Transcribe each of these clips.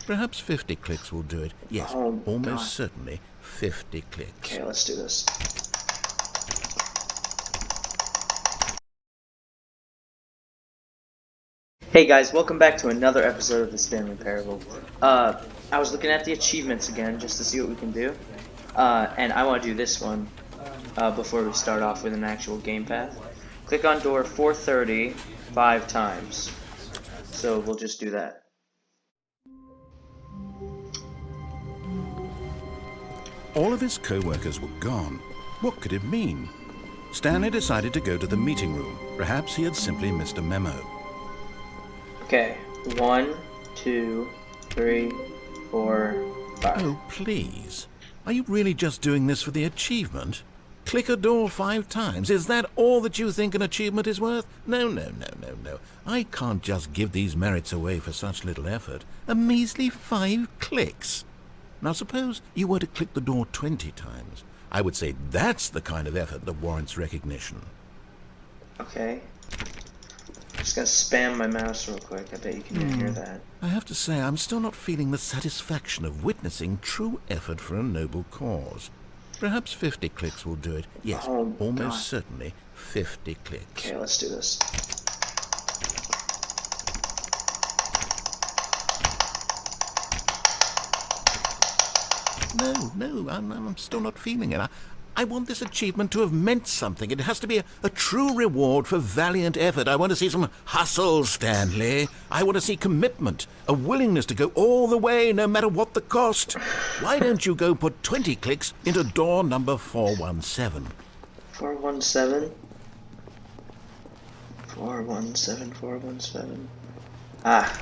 Perhaps 50 clicks will do it. Yes, Oh, almost God. certainly 50 clicks. Okay, let's do this. Hey guys, welcome back to another episode of the Stanley Parable. I was looking at the achievements again just to see what we can do. And I want to do this one before we start off with an actual game path. Click on door 430 5 times. So we'll just do that. All of his co-workers were gone. What could it mean? Stanley decided to go to the meeting room. Perhaps he had simply missed a memo. Okay, 1, 2, 3, 4, 5. Oh, please. Are you really just doing this for the achievement? Click a door 5 times. Is that all that you think an achievement is worth? No. I can't just give these merits away for such little effort. A measly 5 clicks. Now suppose you were to click the door 20 times. I would say that's the kind of effort that warrants recognition. Okay. Just gonna spam my mouse real quick. I bet you can hear that. I have to say, I'm still not feeling the satisfaction of witnessing true effort for a noble cause. Perhaps 50 clicks will do it. Yes, Oh, almost God. certainly 50 clicks. Okay, let's do this. No, I'm still not feeling it. I want this achievement to have meant something. It has to be a true reward for valiant effort. I want to see some hustle, Stanley. I want to see commitment, a willingness to go all the way, no matter what the cost. Why don't you go put 20 clicks into door number 417? 417? 417, 417. Ah.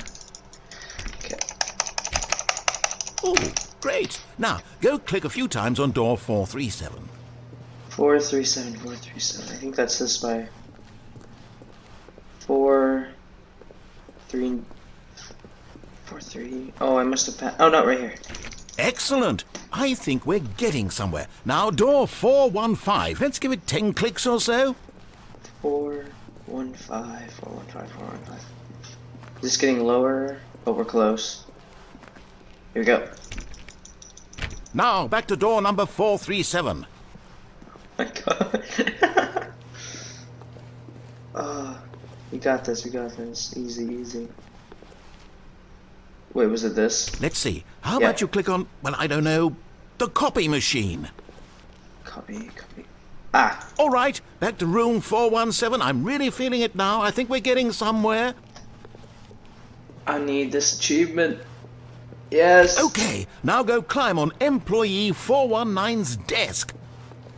Okay. Oh, great. Now, go click a few times on door 437. 437, 437. I think that's this by 4, 3, 4, 3. Oh, I must have passed. Oh, no, right here. Excellent. I think we're getting somewhere. Now, door 415. Let's give it 10 clicks or so. 415, 415, 415. Is this getting lower? But we're close. Here we go. Now, back to door number 437. My God. We got this, we got this. Easy, easy. Wait, was it this? Let's see. How Yeah. about you click on, well, I don't know, the copy machine? Copy. Ah, All right, back to room 417. I'm really feeling it now. I think we're getting somewhere. I need this achievement. Yes. Okay, now go climb on employee 419's desk.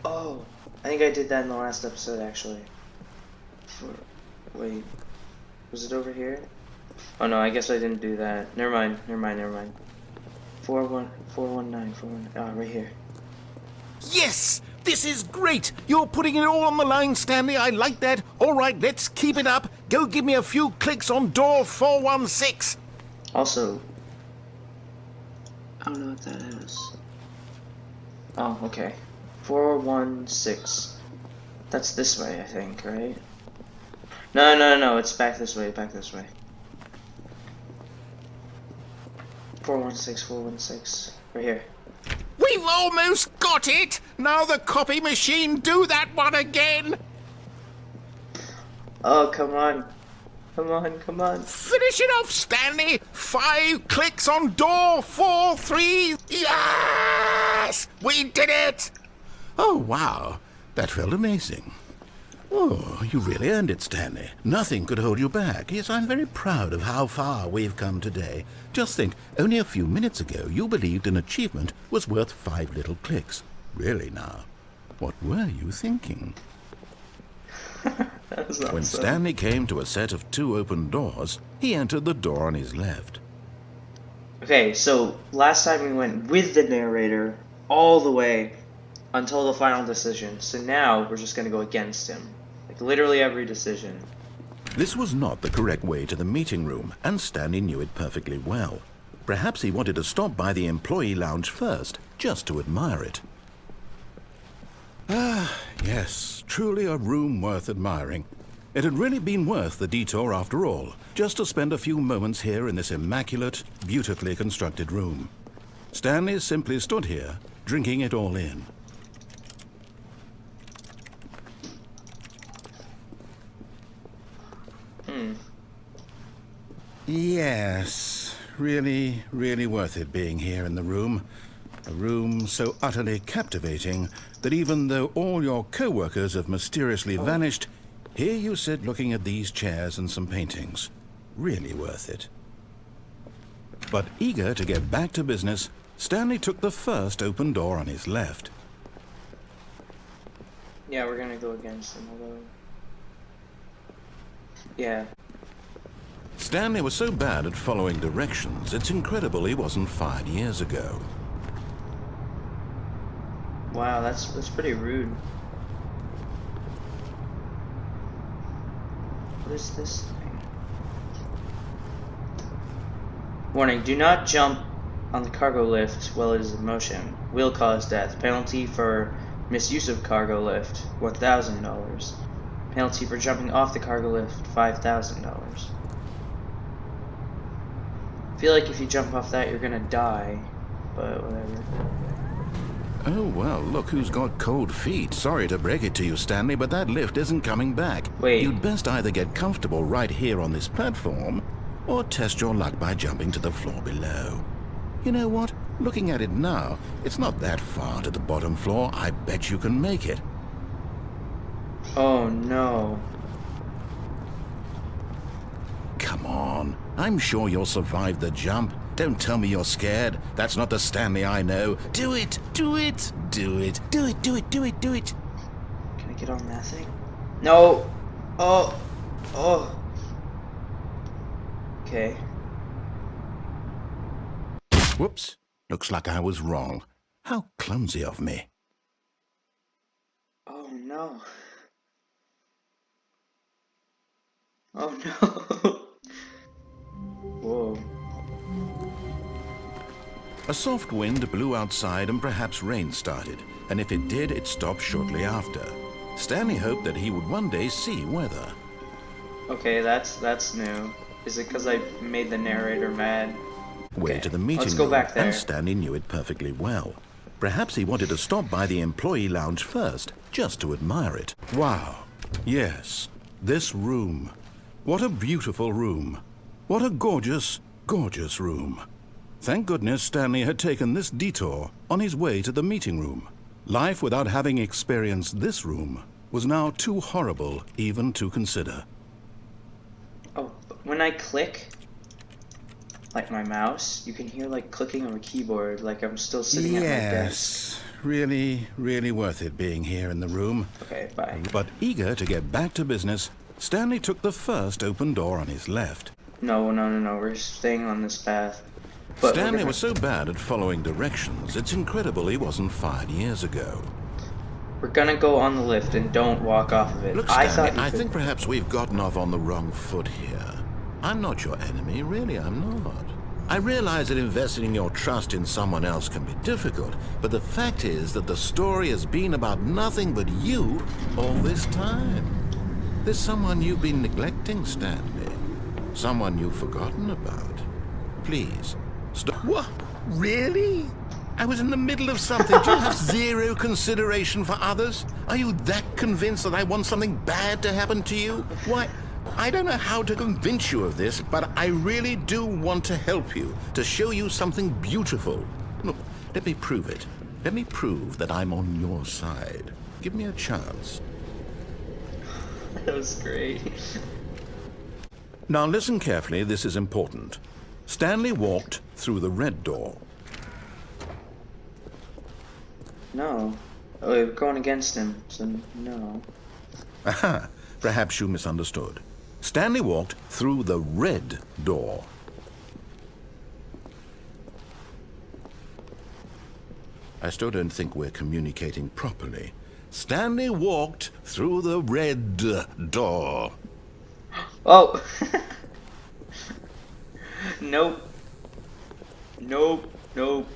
Oh, I think I did that in the last episode, actually. Wait, was it over here? Oh no, I guess I didn't do that. Never mind. 419. Ah, right here. Yes, this is great. You're putting it all on the line, Stanley. I like that. All right, let's keep it up. Go give me a few clicks on door 416. Also, I don't know what that is. Oh, okay. 416. That's this way, I think, right? No, it's back this way, 416, right here. We've almost got it. Now the copy machine, do that one again. Oh, come on. Finish it off, Stanley. 5 clicks on door 43. Yes! We did it! Oh, wow. That felt amazing. Oh, you really earned it, Stanley. Nothing could hold you back. Yes, I'm very proud of how far we've come today. Just think, only a few minutes ago you believed an achievement was worth 5 little clicks. Really now, what were you thinking? That was awesome. When Stanley came to a set of 2 open doors, he entered the door on his left. Okay, so last time we went with the narrator all the way until the final decision. So now we're just going to go against him. Like literally every decision. This was not the correct way to the meeting room, and Stanley knew it perfectly well. Perhaps he wanted to stop by the employee lounge first, just to admire it. Ah, yes, truly a room worth admiring. It had really been worth the detour after all, just to spend a few moments here in this immaculate, beautifully constructed room. Stanley simply stood here, drinking it all in. Yes, really, really worth it being here in the room. A room so utterly captivating that even though all your co-workers have mysteriously vanished, here you sit looking at these chairs and some paintings. Really worth it. But eager to get back to business, Stanley took the first open door on his left. Yeah, we're gonna go against him, although... Yeah. Stanley was so bad at following directions, it's incredible he wasn't fired years ago. Wow, that's pretty rude. What is this thing? Warning, do not jump on the cargo lift while it is in motion. Will cause death. Penalty for misuse of cargo lift, $1,000. Penalty for jumping off the cargo lift, $5,000. I feel like if you jump off that, you're gonna die, but whatever. Oh, well, look who's got cold feet. Sorry to break it to you, Stanley, but that lift isn't coming back. Wait. You'd best either get comfortable right here on this platform, or test your luck by jumping to the floor below. You know what? Looking at it now, it's not that far to the bottom floor. I bet you can make it. Oh no. Come on. I'm sure you'll survive the jump. Don't tell me you're scared. That's not the Stanley I know. Do it! Do it! Do it! Do it! Do it! Do it! Do it! Can I get on that thing? No! Oh! Oh! Okay. Whoops. Looks like I was wrong. How clumsy of me. Oh no. Oh no. Whoa. A soft wind blew outside and perhaps rain started, and if it did, it stopped shortly after. Stanley hoped that he would one day see weather. Okay, that's new. Is it because I made the narrator mad? Way Okay, to the meeting let's go room, back there. and Stanley knew it perfectly well. Perhaps he wanted to stop by the employee lounge first, just to admire it. Wow. Yes, this room. What a beautiful room. What a gorgeous, gorgeous room. Thank goodness Stanley had taken this detour on his way to the meeting room. Life without having experienced this room was now too horrible even to consider. Oh, but when I click, like my mouse, you can hear like clicking on a keyboard, like I'm still sitting at my desk. Yes, really, really worth it being here in the room. Okay, bye. But eager to get back to business, Stanley took the first open door on his left. No, we're staying on this path. But Stanley was so bad at following directions, it's incredible he wasn't fired years ago. We're gonna go on the lift and don't walk off of it. Look, Stanley, I think perhaps we've gotten off on the wrong foot here. I'm not your enemy, really, I'm not. I realize that investing your trust in someone else can be difficult, but the fact is that the story has been about nothing but you all this time. There's someone you've been neglecting, Stanley. Someone you've forgotten about. Please, stop. What? Really? I was in the middle of something. Do you have zero consideration for others? Are you that convinced that I want something bad to happen to you? Why, I don't know how to convince you of this, but I really do want to help you, to show you something beautiful. Look, let me prove it. Let me prove that I'm on your side. Give me a chance. That was great. Now listen carefully, this is important. Stanley walked through the red door. No. Oh, we're going against him, so no. Aha, perhaps you misunderstood. Stanley walked through the red door. I still don't think we're communicating properly. Stanley walked through the red door. Oh! Nope. Nope. Nope.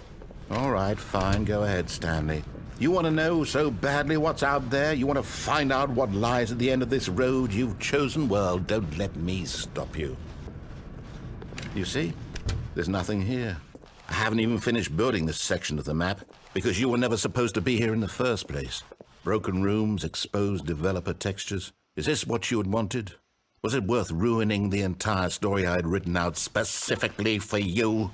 All right, fine. Go ahead, Stanley. You want to know so badly what's out there? You want to find out what lies at the end of this road you've chosen? Well, don't let me stop you. You see? There's nothing here. I haven't even finished building this section of the map because you were never supposed to be here in the first place. Broken rooms, exposed developer textures. Is this what you had wanted? Was it worth ruining the entire story I had written out specifically for you?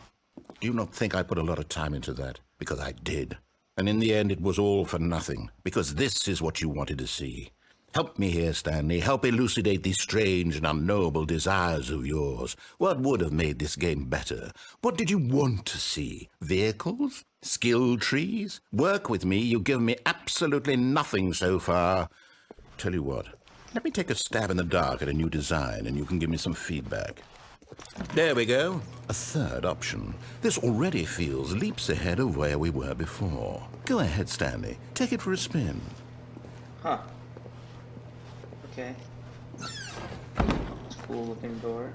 Do you not think I put a lot of time into that? Because I did. And in the end, it was all for nothing, because this is what you wanted to see. Help me here, Stanley. Help elucidate these strange and unknowable desires of yours. What would have made this game better? What did you want to see? Vehicles? Skill trees? Work with me. You've given me absolutely nothing so far. Tell you what, let me take a stab in the dark at a new design, and you can give me some feedback. There we go. A third option. This already feels leaps ahead of where we were before. Go ahead, Stanley. Take it for a spin. Huh. Okay. It's a cool looking door.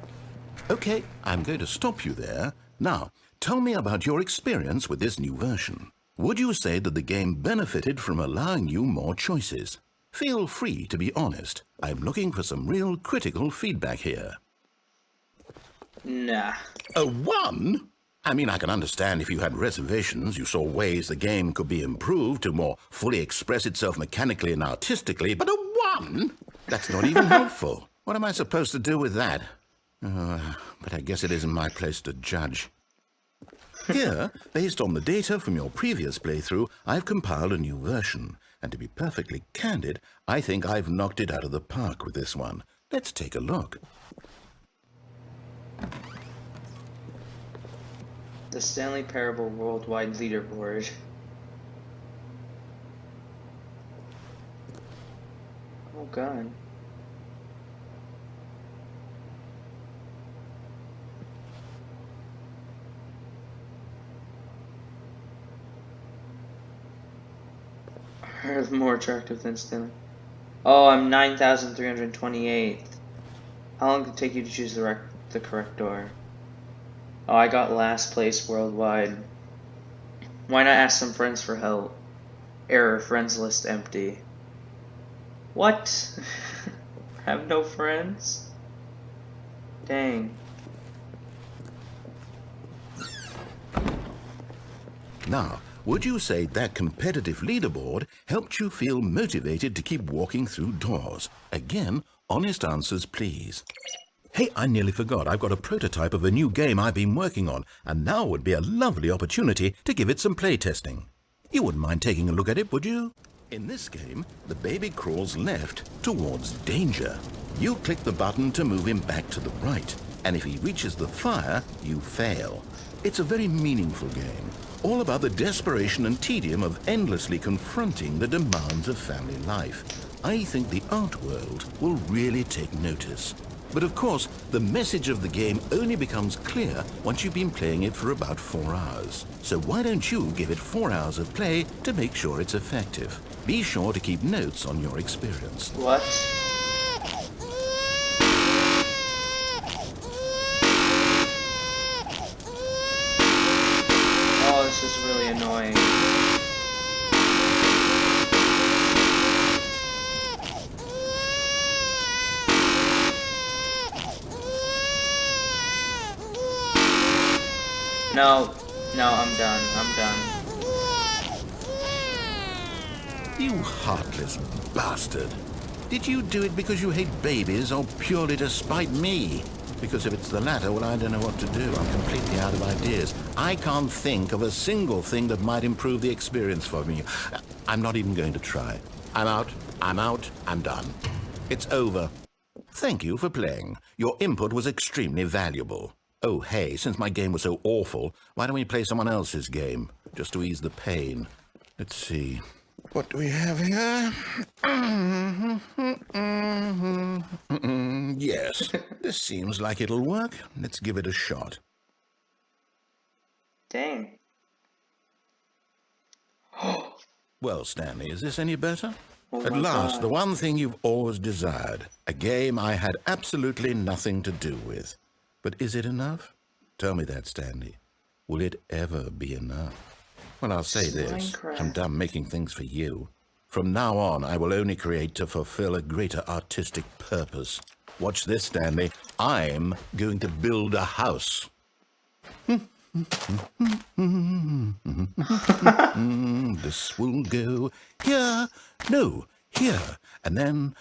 Okay, I'm going to stop you there. Now, tell me about your experience with this new version. Would you say that the game benefited from allowing you more choices? Feel free to be honest. I'm looking for some real critical feedback here. Nah. A 1? I mean, I can understand if you had reservations, you saw ways the game could be improved to more fully express itself mechanically and artistically, but a 1? That's not even helpful. What am I supposed to do with that? But I guess it isn't my place to judge. Here, based on the data from your previous playthrough, I've compiled a new version. And to be perfectly candid, I think I've knocked it out of the park with this one. Let's take a look. The Stanley Parable Worldwide Leaderboard. Oh god. Earth more attractive than Stanley. Oh, I'm 9,328. How long did it take you to choose the correct door? Oh, I got last place worldwide. Why not ask some friends for help? Error, friends list empty. What? Have no friends? Dang. Now, would you say that competitive leaderboard helped you feel motivated to keep walking through doors? Again, honest answers, please. Hey, I nearly forgot. I've got a prototype of a new game I've been working on, and now would be a lovely opportunity to give it some playtesting. You wouldn't mind taking a look at it, would you? In this game, the baby crawls left towards danger. You click the button to move him back to the right, and if he reaches the fire, you fail. It's a very meaningful game, all about the desperation and tedium of endlessly confronting the demands of family life. I think the art world will really take notice. But of course, the message of the game only becomes clear once you've been playing it for about 4 hours. So why don't you give it 4 hours of play to make sure it's effective? Be sure to keep notes on your experience. What? Oh, this is really annoying. No, I'm done. You heartless bastard. Did you do it because you hate babies or purely to spite me? Because if it's the latter, well, I don't know what to do. I'm completely out of ideas. I can't think of a single thing that might improve the experience for me. I'm not even going to try. I'm out, I'm done. It's over. Thank you for playing. Your input was extremely valuable. Oh, hey, since my game was so awful, why don't we play someone else's game, just to ease the pain? Let's see. What do we have here? Yes, this seems like it'll work. Let's give it a shot. Dang. Well, Stanley, is this any better? Oh At my last, God. the one thing you've always desired. A game I had absolutely nothing to do with. But is it enough? Tell me that, Stanley. Will it ever be enough? Well, I'll say this. Minecraft. I'm done making things for you. From now on, I will only create to fulfill a greater artistic purpose. Watch this, Stanley. I'm going to build a house. This will go here. No, here. And then...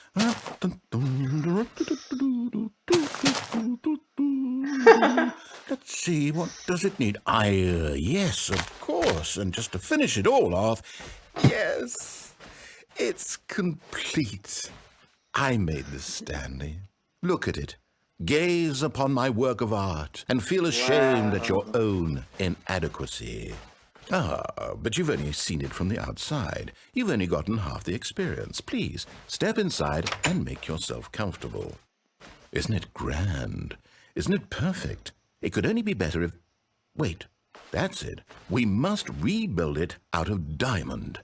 Let's see, what does it need? Yes, of course. And just to finish it all off, yes, it's complete. I made this, Stanley. Look at it. Gaze upon my work of art and feel ashamed at your own inadequacy. But you've only seen it from the outside. You've only gotten half the experience. Please, step inside and make yourself comfortable. Isn't it grand? Isn't it perfect? It could only be better if... Wait, that's it. We must rebuild it out of diamond.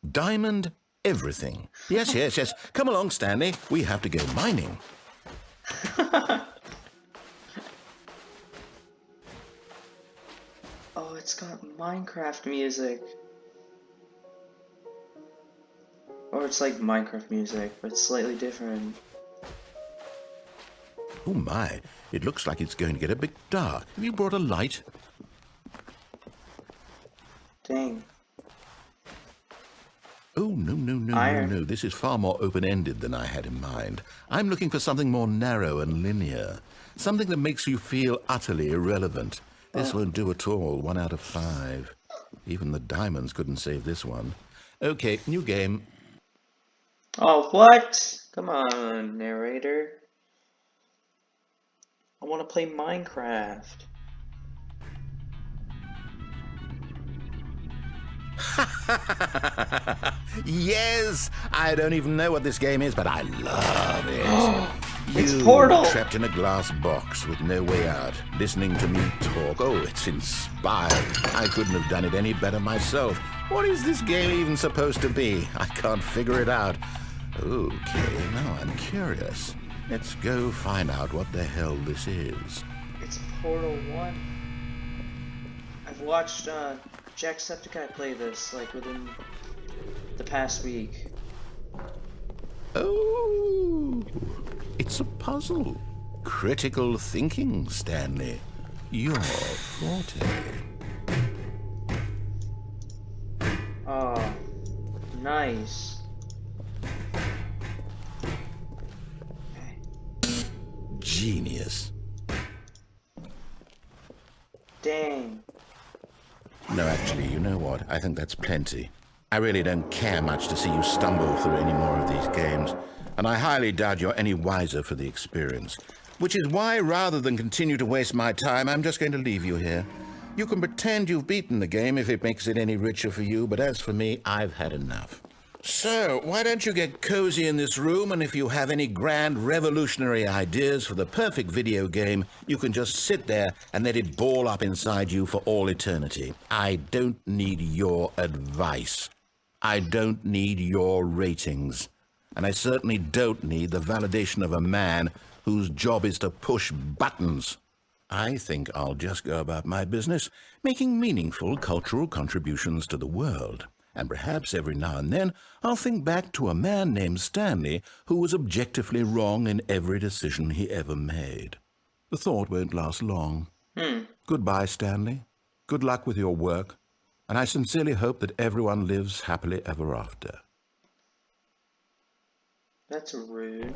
Diamond everything. Yes. Come along, Stanley. We have to go mining. Oh, it's got Minecraft music. Or it's like Minecraft music, but slightly different. Oh my, it looks like it's going to get a bit dark. Have you brought a light? Dang. Oh, no. This is far more open-ended than I had in mind. I'm looking for something more narrow and linear. Something that makes you feel utterly irrelevant. This won't do at all. 1 out of 5. Even the diamonds couldn't save this one. Okay, new game. Oh, what? Come on, narrator. I want to play Minecraft. Yes! I don't even know what this game is, but I love it. It's Portal! Trapped in a glass box with no way out, listening to me talk. Oh, it's inspired. I couldn't have done it any better myself. What is this game even supposed to be? I can't figure it out. Okay, now I'm curious. Let's go find out what the hell this is. It's Portal 1. I've watched Jacksepticeye play this, like, within the past week. Oh, it's a puzzle. Critical thinking, Stanley. Your forte. Oh, nice. Genius. Dang. No, actually, you know what? I think that's plenty. I really don't care much to see you stumble through any more of these games, and I highly doubt you're any wiser for the experience. Which is why, rather than continue to waste my time, I'm just going to leave you here. You can pretend you've beaten the game if it makes it any richer for you, but as for me, I've had enough. So, why don't you get cozy in this room, and if you have any grand revolutionary ideas for the perfect video game, you can just sit there and let it ball up inside you for all eternity. I don't need your advice. I don't need your ratings. And I certainly don't need the validation of a man whose job is to push buttons. I think I'll just go about my business, making meaningful cultural contributions to the world. And perhaps every now and then I'll think back to a man named Stanley who was objectively wrong in every decision he ever made. The thought won't last long. Goodbye, Stanley. Good luck with your work. And I sincerely hope that everyone lives happily ever after. That's rude.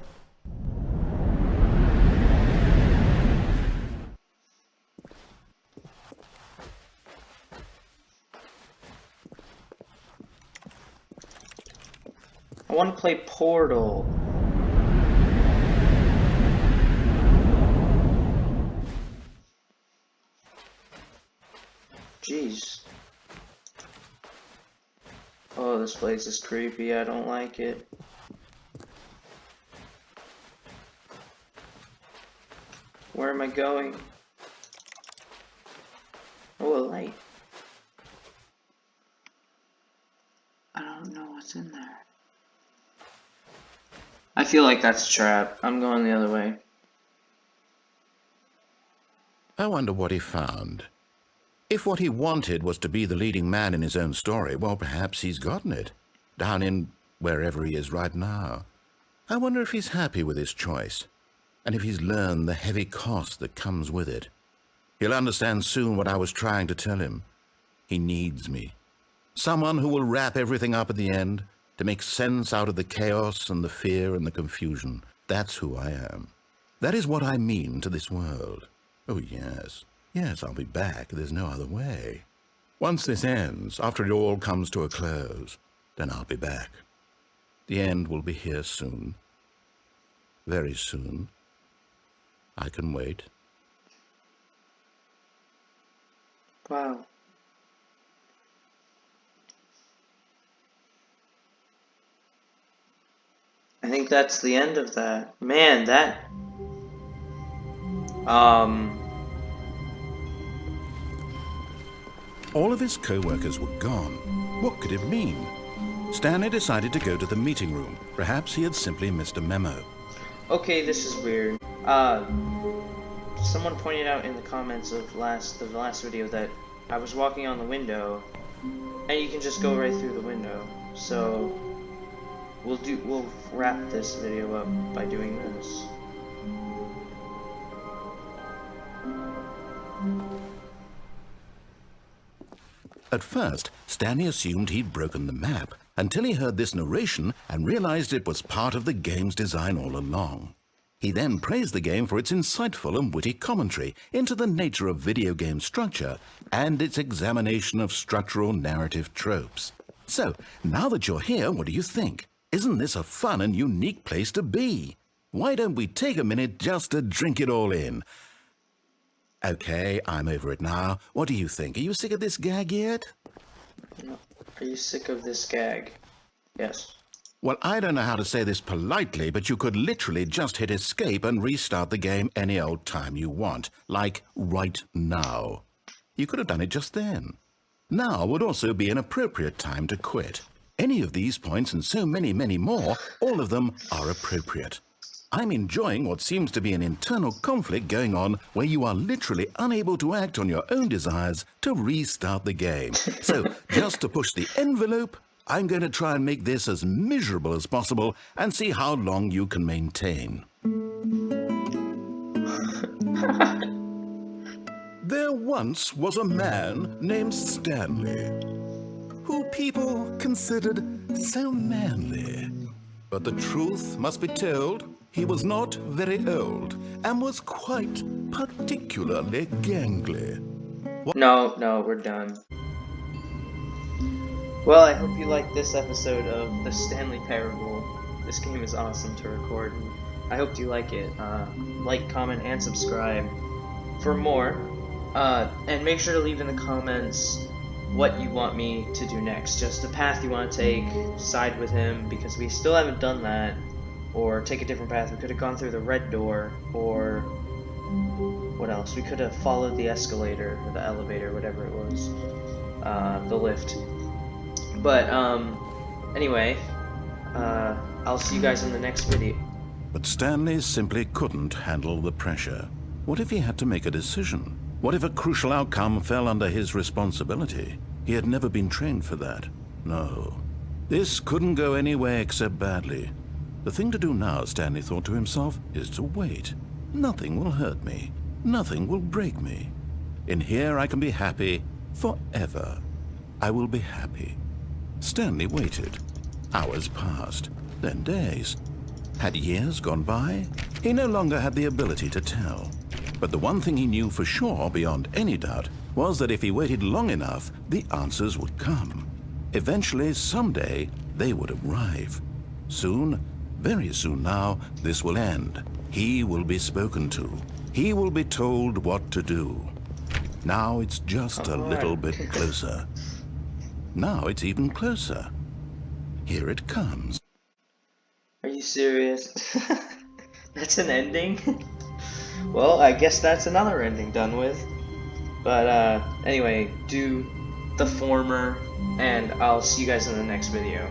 I want to play Portal. Jeez. Oh, this place is creepy. I don't like it. Where am I going? Oh, a light. I don't know what's in there. I feel like that's a trap. I'm going the other way. I wonder what he found. If what he wanted was to be the leading man in his own story, well, perhaps he's gotten it, down in wherever he is right now. I wonder if he's happy with his choice, and if he's learned the heavy cost that comes with it. He'll understand soon what I was trying to tell him. He needs me. Someone who will wrap everything up at the end, to make sense out of the chaos and the fear and the confusion. That's who I am. That is what I mean to this world. Oh, yes. Yes, I'll be back. There's no other way. Once this ends, after it all comes to a close, then I'll be back. The end will be here soon. Very soon. I can wait. Wow. I think that's the end of that. Man, that... All of his co-workers were gone. What could it mean? Stanley decided to go to the meeting room. Perhaps he had simply missed a memo. Okay, this is weird. Someone pointed out in the comments of the last video that I was walking on the window, and you can just go right through the window. So we'll wrap this video up by doing this. At first, Stanley assumed he'd broken the map until he heard this narration and realized it was part of the game's design all along. He then praised the game for its insightful and witty commentary into the nature of video game structure and its examination of structural narrative tropes. So, now that you're here, what do you think? Isn't this a fun and unique place to be? Why don't we take a minute just to drink it all in? Okay, I'm over it now. What do you think? Are you sick of this gag yet? Are you sick of this gag? Yes. Well, I don't know how to say this politely, but you could literally just hit escape and restart the game any old time you want, like right now. You could have done it just then. Now would also be an appropriate time to quit. Any of these points and so many, many more, all of them are appropriate. I'm enjoying what seems to be an internal conflict going on where you are literally unable to act on your own desires to restart the game. So, just to push the envelope, I'm going to try and make this as miserable as possible and see how long you can maintain. There once was a man named Stanley, who people considered so manly. But the truth must be told, he was not very old and was quite particularly gangly. No, we're done. Well, I hope you liked this episode of the Stanley Parable. This game is awesome to record. I hope you like it. Like, comment, and subscribe for more. And make sure to leave in the comments what you want me to do next. Just the path you want to take, side with him, because we still haven't done that. Or take a different path. We could have gone through the red door, or what else? We could have followed the escalator, or the elevator, whatever it was. The lift. But, anyway, I'll see you guys in the next video. But Stanley simply couldn't handle the pressure. What if he had to make a decision? What if a crucial outcome fell under his responsibility? He had never been trained for that. No. This couldn't go any way except badly. The thing to do now, Stanley thought to himself, is to wait. Nothing will hurt me. Nothing will break me. In here I can be happy forever. I will be happy. Stanley waited. Hours passed, then days. Had years gone by? He no longer had the ability to tell. But the one thing he knew for sure, beyond any doubt, was that if he waited long enough, the answers would come. Eventually, someday, they would arrive. Soon, very soon now, this will end. He will be spoken to. He will be told what to do. Now it's just a little bit closer. Now it's even closer. Here it comes. Are you serious? That's an ending? Well, I guess that's another ending done with. But anyway, do the former, and I'll see you guys in the next video.